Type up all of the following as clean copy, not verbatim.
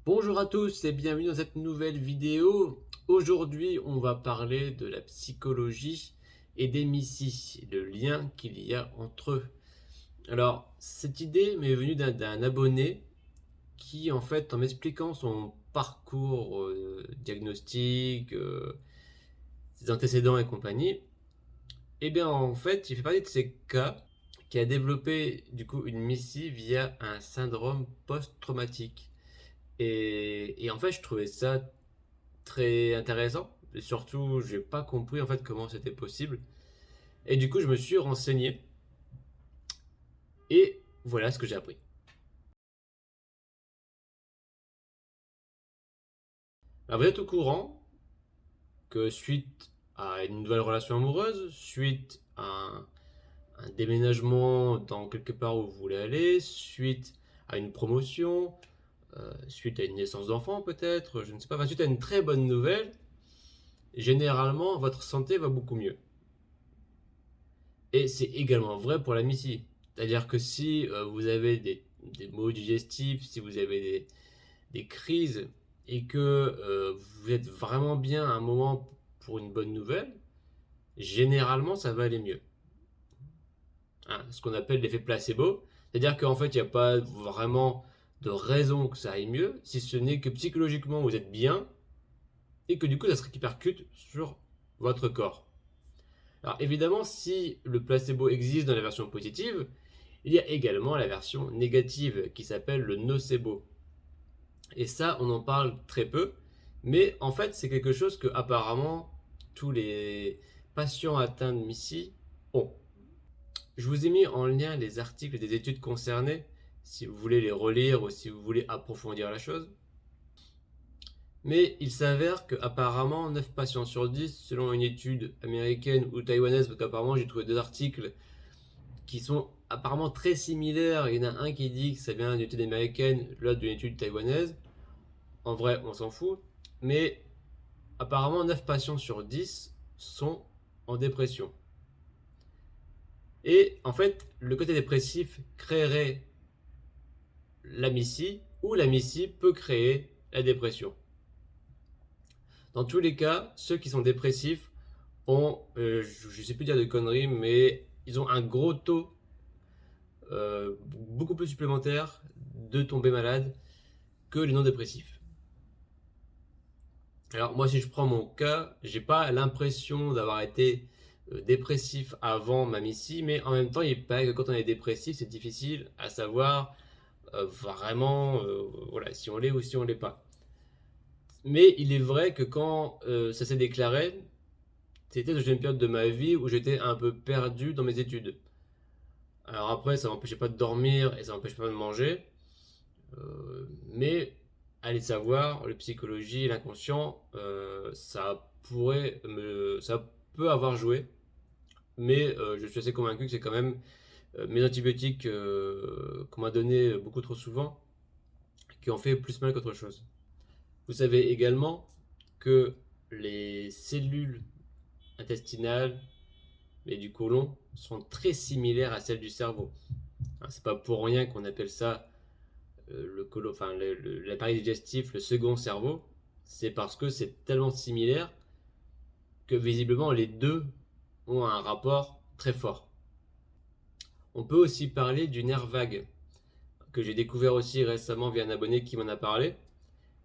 Bonjour à tous et bienvenue dans cette nouvelle vidéo. Aujourd'hui, on va parler de la psychologie et des MICI, le lien qu'il y a entre eux. Alors, cette idée m'est venue d'un abonné qui, en fait, en m'expliquant son parcours diagnostic, ses antécédents et compagnie, eh bien, en fait, il fait partie de ces cas qui a développé du coup une MICI via un syndrome post-traumatique. Et en fait, je trouvais ça très intéressant. Et surtout, j'ai pas compris en fait comment c'était possible. Et du coup, je me suis renseigné et voilà ce que j'ai appris. Alors, vous êtes au courant que suite à une nouvelle relation amoureuse, suite à un déménagement dans quelque part où vous voulez aller, suite à une promotion, suite à une naissance d'enfant peut-être, je ne sais pas, enfin, suite à une très bonne nouvelle, généralement votre santé va beaucoup mieux. Et c'est également vrai pour la MICI. C'est-à-dire que si vous avez des maux digestifs, si vous avez des crises et que vous êtes vraiment bien à un moment pour une bonne nouvelle, généralement ça va aller mieux. Hein, ce qu'on appelle l'effet placebo. C'est-à-dire qu'en fait, il n'y a pas vraiment de raison que ça aille mieux, si ce n'est que psychologiquement vous êtes bien et que du coup ça se répercute sur votre corps. Alors évidemment, si le placebo existe dans la version positive, il y a également la version négative qui s'appelle le nocebo. Et ça, on en parle très peu, mais en fait, c'est quelque chose que apparemment tous les patients atteints de MIS-C ont. Je vous ai mis en lien les articles des études concernées, si vous voulez les relire ou si vous voulez approfondir la chose. Mais il s'avère qu'apparemment 9 patients sur 10, selon une étude américaine ou taïwanaise, parce qu'apparemment j'ai trouvé deux articles qui sont apparemment très similaires. Il y en a un qui dit que ça vient d'une étude américaine, l'autre d'une étude taïwanaise. En vrai, on s'en fout. Mais apparemment 9 patients sur 10 sont en dépression. Et en fait, le côté dépressif créerait la MICI ou la MICI peut créer la dépression. Dans tous les cas, ceux qui sont dépressifs ont, je ne sais plus dire de conneries, mais ils ont un gros taux, beaucoup plus supplémentaire de tomber malade que les non dépressifs. Alors moi, si je prends mon cas, j'ai pas l'impression d'avoir été dépressif avant ma MICI, mais en même temps, il paraît que quand on est dépressif, c'est difficile à savoir vraiment voilà, si on l'est ou si on l'est pas. Mais il est vrai que quand ça s'est déclaré, c'était dans une période de ma vie où j'étais un peu perdu dans mes études. Alors après, ça m'empêchait pas de dormir et ça m'empêchait pas de manger. Mais allez savoir, le psychologie, l'inconscient, ça peut avoir joué. Mais je suis assez convaincu que c'est quand même mes antibiotiques qu'on m'a donné beaucoup trop souvent qui ont fait plus mal qu'autre chose. Vous savez également que les cellules intestinales et du côlon sont très similaires à celles du cerveau. Hein, c'est pas pour rien qu'on appelle ça l'appareil digestif, le second cerveau. C'est parce que c'est tellement similaire que visiblement les deux ont un rapport très fort. On peut aussi parler du nerf vague, que j'ai découvert aussi récemment via un abonné qui m'en a parlé,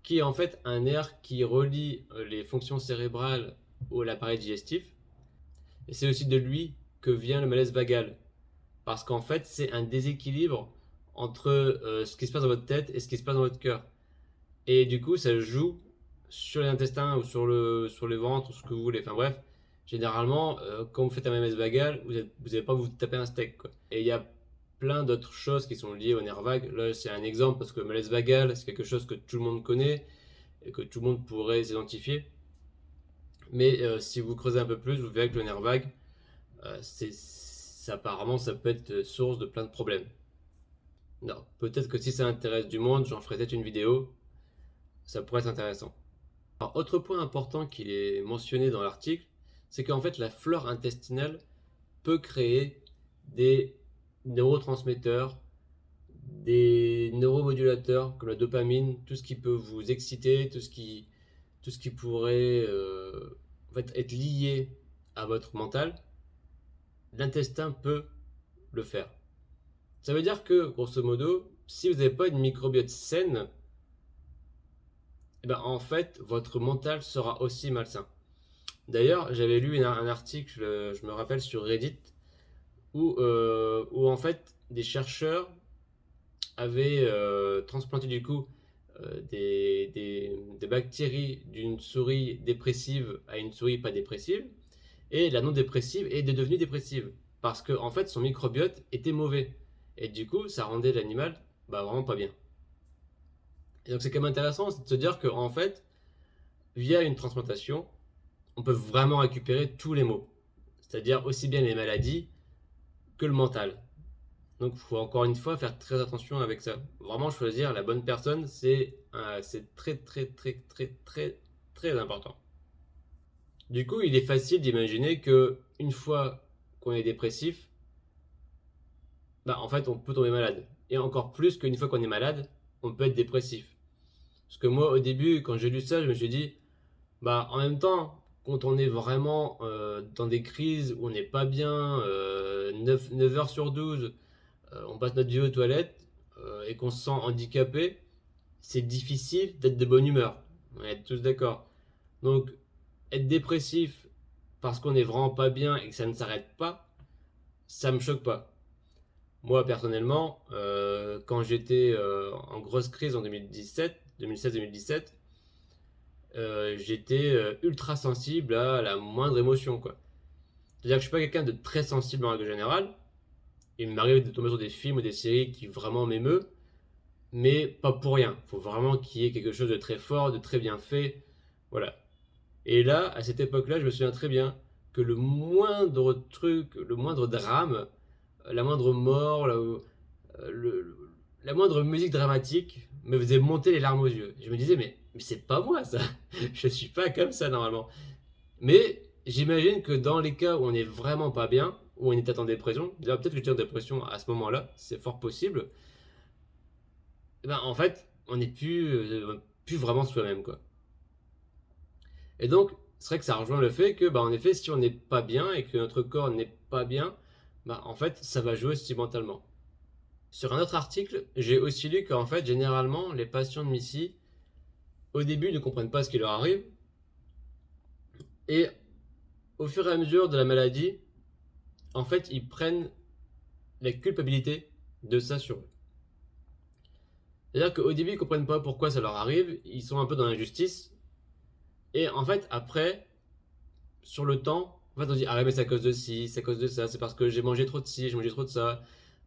qui est en fait un nerf qui relie les fonctions cérébrales à l'appareil digestif. Et c'est aussi de lui que vient le malaise vagal. Parce qu'en fait, c'est un déséquilibre entre ce qui se passe dans votre tête et ce qui se passe dans votre cœur. Et du coup, ça joue sur les intestins ou sur le ventre, ou ce que vous voulez. Enfin bref, généralement, quand vous faites un malaise vagal, vous n'allez pas vous taper un steak, quoi. Et il y a plein d'autres choses qui sont liées au nerf vague. Là, c'est un exemple parce que le malaise vagal, c'est quelque chose que tout le monde connaît et que tout le monde pourrait s'identifier. Mais si vous creusez un peu plus, vous verrez que le nerf vague, apparemment, ça peut être source de plein de problèmes. Non, peut-être que si ça intéresse du monde, j'en ferai peut-être une vidéo. Ça pourrait être intéressant. Alors, autre point important qui est mentionné dans l'article, c'est qu'en fait, la flore intestinale peut créer des neurotransmetteurs, des neuromodulateurs comme la dopamine, tout ce qui peut vous exciter, tout ce qui pourrait en fait, être lié à votre mental, l'intestin peut le faire. Ça veut dire que, grosso modo, si vous n'avez pas une microbiote saine, eh ben, en fait, votre mental sera aussi malsain. D'ailleurs, j'avais lu un article, je me rappelle, sur Reddit, où en fait, des chercheurs avaient transplanté du coup des bactéries d'une souris dépressive à une souris pas dépressive, et la non dépressive est devenue dépressive, parce que en fait, son microbiote était mauvais. Et du coup, ça rendait l'animal vraiment pas bien. Et donc c'est quand même intéressant de se dire que en fait, via une transplantation, on peut vraiment récupérer tous les maux. C'est-à-dire aussi bien les maladies que le mental. Donc il faut encore une fois faire très attention avec ça. Vraiment choisir la bonne personne, c'est très très très très très très important. Du coup, il est facile d'imaginer que une fois qu'on est dépressif, en fait, on peut tomber malade. Et encore plus qu'une fois qu'on est malade, on peut être dépressif. Parce que moi, au début, quand j'ai lu ça, je me suis dit, en même temps, quand on est vraiment dans des crises où on n'est pas bien, 9 heures sur 12, on passe notre vie aux toilettes et qu'on se sent handicapé, c'est difficile d'être de bonne humeur. On est tous d'accord. Donc, être dépressif parce qu'on est vraiment pas bien et que ça ne s'arrête pas, ça me choque pas. Moi, personnellement, quand j'étais en grosse crise en 2016-2017, j'étais ultra sensible à la moindre émotion, quoi. C'est-à-dire que je suis pas quelqu'un de très sensible en règle générale. Il m'arrive de tomber sur des films ou des séries qui vraiment m'émeut, mais pas pour rien. Il faut vraiment qu'il y ait quelque chose de très fort, de très bien fait. Voilà. Et là, à cette époque-là, je me souviens très bien que le moindre truc, le moindre drame, la moindre mort, la moindre musique dramatique me faisait monter les larmes aux yeux. Je me disais, mais c'est pas moi ça. Je suis pas comme ça normalement. Mais j'imagine que dans les cas où on est vraiment pas bien, où on est en dépression, peut-être que j'étais en dépression à ce moment-là, c'est fort possible, en fait, on n'est plus vraiment soi-même, quoi. Et donc, c'est vrai que ça rejoint le fait que, en effet, si on n'est pas bien et que notre corps n'est pas bien, en fait, ça va jouer aussi mentalement. Sur un autre article, j'ai aussi lu qu'en fait, généralement, les patients de Missy, au début, ne comprennent pas ce qui leur arrive, et au fur et à mesure de la maladie, en fait, ils prennent la culpabilité de ça sur eux. C'est-à-dire qu'au début, ils ne comprennent pas pourquoi ça leur arrive, ils sont un peu dans l'injustice, et en fait, après, sur le temps, en fait, on dit, ah ouais, mais c'est à cause de ci, c'est à cause de ça, c'est parce que j'ai mangé trop de ci, j'ai mangé trop de ça,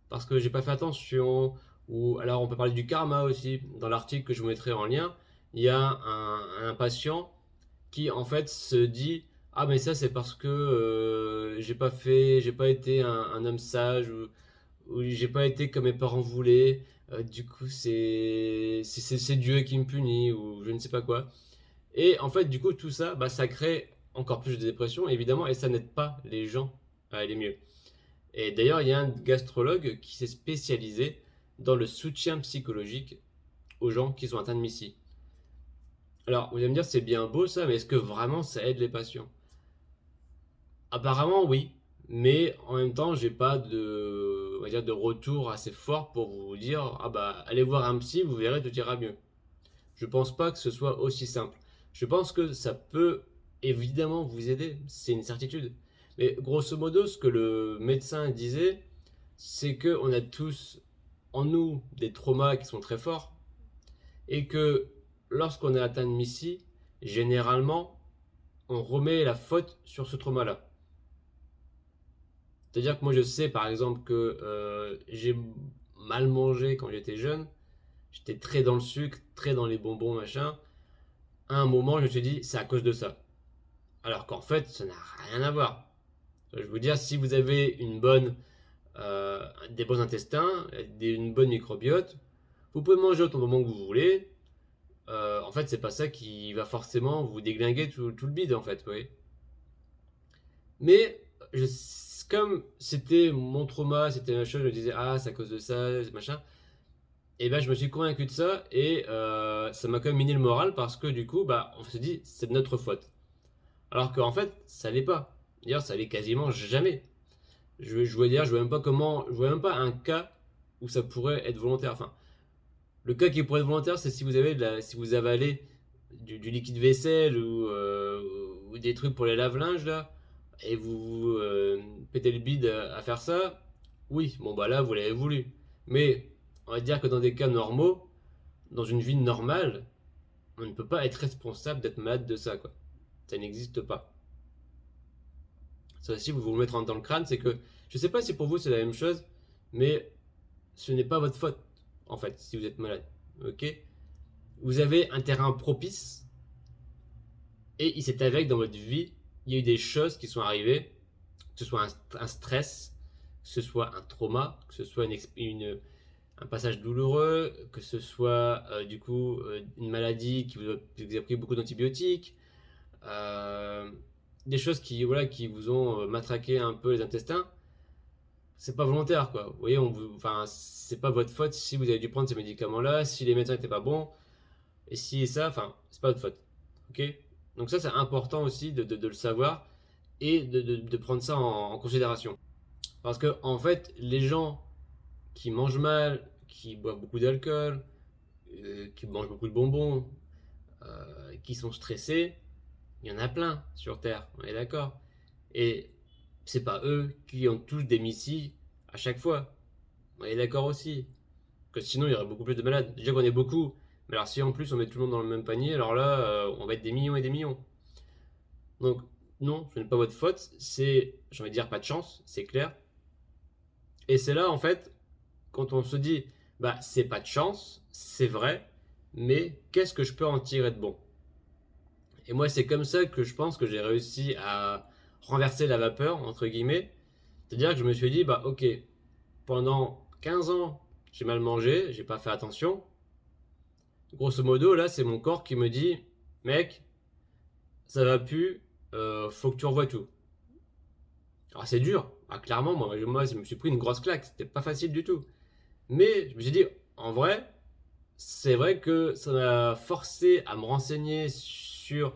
parce que j'ai pas fait attention, ou alors on peut parler du karma aussi. Dans l'article que je vous mettrai en lien, il y a un patient qui en fait se dit, ah mais ça c'est parce que j'ai pas été un homme sage, ou j'ai pas été comme mes parents voulaient, du coup c'est Dieu qui me punit, ou je ne sais pas quoi. Et en fait, du coup, tout ça, ça crée encore plus de dépression, évidemment, et ça n'aide pas les gens à aller mieux. Et d'ailleurs, il y a un gastrologue qui s'est spécialisé dans le soutien psychologique aux gens qui sont atteints de MIS-C. Alors, vous allez me dire, c'est bien beau ça, mais est-ce que vraiment ça aide les patients? Apparemment, oui, mais en même temps, j'ai pas de, on va dire, de retour assez fort pour vous dire, ah allez voir un psy, vous verrez, tout ira mieux. Je pense pas que ce soit aussi simple. Je pense que ça peut évidemment vous aider, c'est une certitude. Mais grosso modo, ce que le médecin disait, c'est qu'on a tous en nous des traumas qui sont très forts et que lorsqu'on est atteint de MIS-C, généralement, on remet la faute sur ce trauma-là. C'est-à-dire que moi je sais par exemple que j'ai mal mangé quand j'étais jeune, j'étais très dans le sucre, très dans les bonbons, machin. À un moment, je me suis dit, c'est à cause de ça. Alors qu'en fait, ça n'a rien à voir. Je veux vous dire, si vous avez des bons intestins, une bonne microbiote, vous pouvez manger autant de moments que vous voulez. En fait, c'est pas ça qui va forcément vous déglinguer tout le bide, en fait, oui. Mais comme c'était mon trauma, c'était machin, je me disais, ah, c'est à cause de ça, machin. Et ben je me suis convaincu de ça et ça m'a quand même miné le moral parce que du coup, bah, on se dit c'est de notre faute. Alors qu'en fait, ça l'est pas. D'ailleurs, ça l'est quasiment jamais. Je vois même pas comment, je vois même pas un cas où ça pourrait être volontaire. Enfin, le cas qui pourrait être volontaire, c'est si vous avez si vous avalez du liquide vaisselle ou des trucs pour les lave-linges là, et vous pétez le bide à faire ça. Oui, bon bah là vous l'avez voulu. Mais on va dire que dans des cas normaux, dans une vie normale, on ne peut pas être responsable d'être malade de ça quoi. Ça n'existe pas. Ça aussi, vous vous le mettre dans le crâne, c'est que je sais pas si pour vous c'est la même chose, mais ce n'est pas votre faute en fait si vous êtes malade. Ok. Vous avez un terrain propice et il s'est avéré que dans votre vie, il y a eu des choses qui sont arrivées, que ce soit un stress, que ce soit un trauma, que ce soit un passage douloureux, que ce soit du coup une maladie qui vous a pris beaucoup d'antibiotiques, euh, des choses qui vous ont matraqué un peu les intestins. C'est pas volontaire quoi. Vous voyez, enfin, c'est pas votre faute si vous avez dû prendre ces médicaments-là, si les médecins n'étaient pas bons, et si et ça, enfin, c'est pas votre faute. Ok. Donc ça, c'est important aussi de le savoir et de prendre ça en considération. Parce que en fait, les gens qui mangent mal, qui boivent beaucoup d'alcool, qui mangent beaucoup de bonbons, qui sont stressés, il y en a plein sur Terre, on est d'accord. Et c'est pas eux qui ont tous des missies à chaque fois. On est d'accord aussi. Que sinon, il y aurait beaucoup plus de malades. Déjà qu'on est beaucoup, mais alors si en plus on met tout le monde dans le même panier, alors là, on va être des millions et des millions. Donc, non, ce n'est pas votre faute. C'est, j'ai envie de dire, pas de chance, c'est clair. Et c'est là, en fait, quand on se dit, bah, c'est pas de chance, c'est vrai, mais qu'est-ce que je peux en tirer de bon? Et moi, c'est comme ça que je pense que j'ai réussi à renverser la vapeur, entre guillemets. C'est-à-dire que je me suis dit, bah, ok, pendant 15 ans, j'ai mal mangé, j'ai pas fait attention. Grosso modo, là, c'est mon corps qui me dit, mec, ça va plus, faut que tu revoies tout. Alors c'est dur, ah, clairement, moi, je me suis pris une grosse claque, c'était pas facile du tout. Mais je me suis dit, en vrai, c'est vrai que ça m'a forcé à me renseigner sur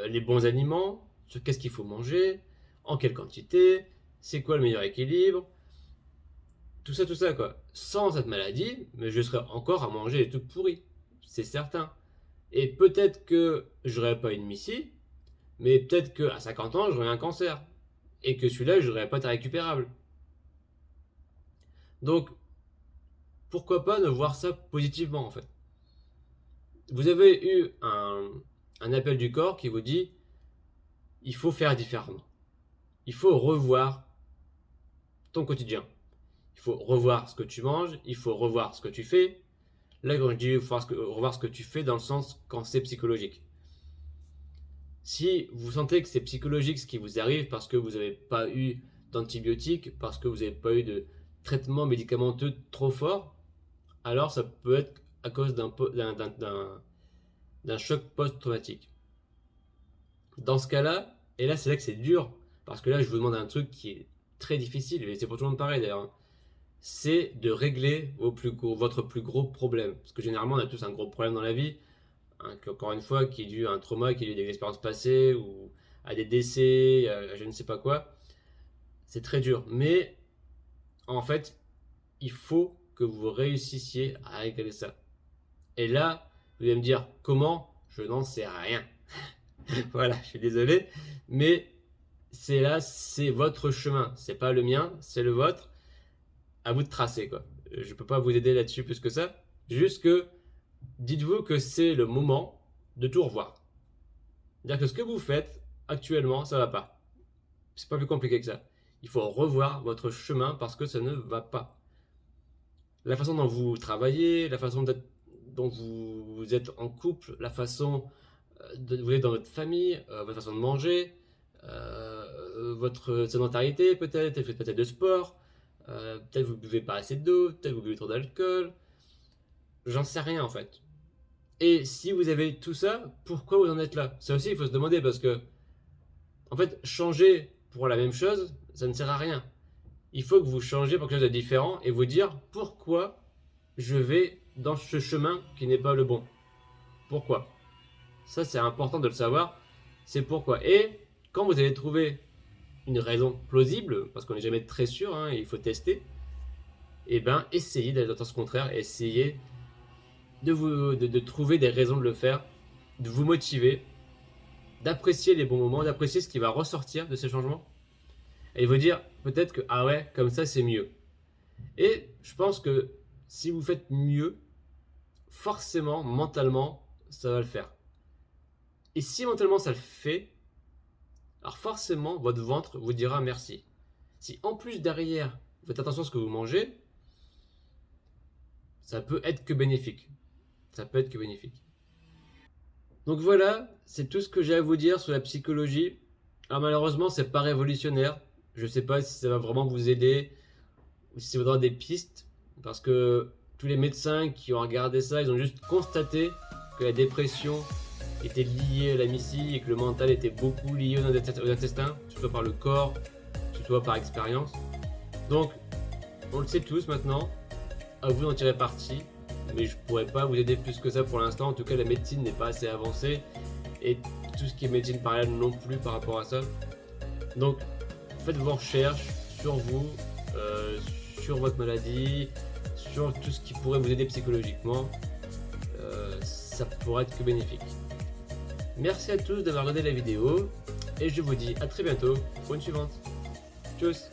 les bons aliments, sur qu'est-ce qu'il faut manger, en quelle quantité, c'est quoi le meilleur équilibre, tout ça quoi. Sans cette maladie, mais je serais encore à manger des trucs pourris, c'est certain. Et peut-être que j'aurais pas une missile, mais peut-être qu'à 50 ans, j'aurais un cancer. Et que celui-là, je n'aurais pas été récupérable. Donc, pourquoi pas ne voir ça positivement en fait. Vous avez eu un appel du corps qui vous dit il faut faire différemment. Il faut revoir ton quotidien. Il faut revoir ce que tu manges, il faut revoir ce que tu fais. Là, quand je dis revoir ce que tu fais, dans le sens quand c'est psychologique. Si vous sentez que c'est psychologique ce qui vous arrive parce que vous n'avez pas eu d'antibiotiques, parce que vous n'avez pas eu de traitement médicamenteux trop fort, alors ça peut être à cause d'un choc post-traumatique. Dans ce cas-là, et là c'est là que c'est dur, parce que là je vous demande un truc qui est très difficile, et c'est pour tout le monde pareil d'ailleurs, c'est de régler votre plus gros problème. Parce que généralement on a tous un gros problème dans la vie, hein, encore une fois, qui est dû à un trauma, qui est dû à des expériences passées, ou à des décès, à je ne sais pas quoi. C'est très dur. Mais en fait, il faut que vous réussissiez à régler ça. Et là, vous allez me dire comment? Je n'en sais rien. Voilà, je suis désolé. Mais c'est là, c'est votre chemin. C'est pas le mien, c'est le vôtre. À vous de tracer, quoi. Je peux pas vous aider là-dessus plus que ça. Juste que dites-vous que c'est le moment de tout revoir. C'est-à-dire que ce que vous faites actuellement, ça va pas. C'est pas plus compliqué que ça. Il faut revoir votre chemin parce que ça ne va pas. La façon dont vous travaillez, la façon dont vous êtes en couple, la façon de vous êtes dans votre famille, votre façon de manger, votre sédentarité peut-être, vous faites peut-être de sport, peut-être vous buvez pas assez d'eau, peut-être vous buvez trop d'alcool, j'en sais rien en fait. Et si vous avez tout ça, pourquoi vous en êtes là? Ça aussi il faut se demander parce que en fait changer pour la même chose, ça ne sert à rien. Il faut que vous changiez pour quelque chose de différent et vous dire pourquoi je vais dans ce chemin qui n'est pas le bon. Pourquoi? Ça, c'est important de le savoir. C'est pourquoi. Et quand vous allez trouver une raison plausible, parce qu'on n'est jamais très sûr, hein, il faut tester, et ben essayez d'aller dans le sens contraire, essayez de trouver des raisons de le faire, de vous motiver, d'apprécier les bons moments, d'apprécier ce qui va ressortir de ces changements, et vous dire peut-être que ah ouais, comme ça c'est mieux. Et je pense que si vous faites mieux, forcément, mentalement, ça va le faire. Et si mentalement ça le fait, alors forcément, votre ventre vous dira merci. Si en plus derrière, vous faites attention à ce que vous mangez, ça peut être que bénéfique. Ça peut être que bénéfique. Donc voilà, c'est tout ce que j'ai à vous dire sur la psychologie. Alors malheureusement, c'est pas révolutionnaire. Je sais pas si ça va vraiment vous aider ou si ça vous donnera des pistes. Parce que tous les médecins qui ont regardé ça, ils ont juste constaté que la dépression était liée à la mystie et que le mental était beaucoup lié aux intestins, que ce soit par le corps, que ce soit par expérience. Donc, on le sait tous maintenant, à vous d'en tirer parti, mais je pourrais pas vous aider plus que ça pour l'instant. En tout cas, la médecine n'est pas assez avancée et tout ce qui est médecine parallèle non plus par rapport à ça. Donc, faites vos recherches sur vous, sur votre maladie, sur tout ce qui pourrait vous aider psychologiquement. Ça pourrait être que bénéfique. Merci à tous d'avoir regardé la vidéo et je vous dis à très bientôt pour une suivante. Tchuss!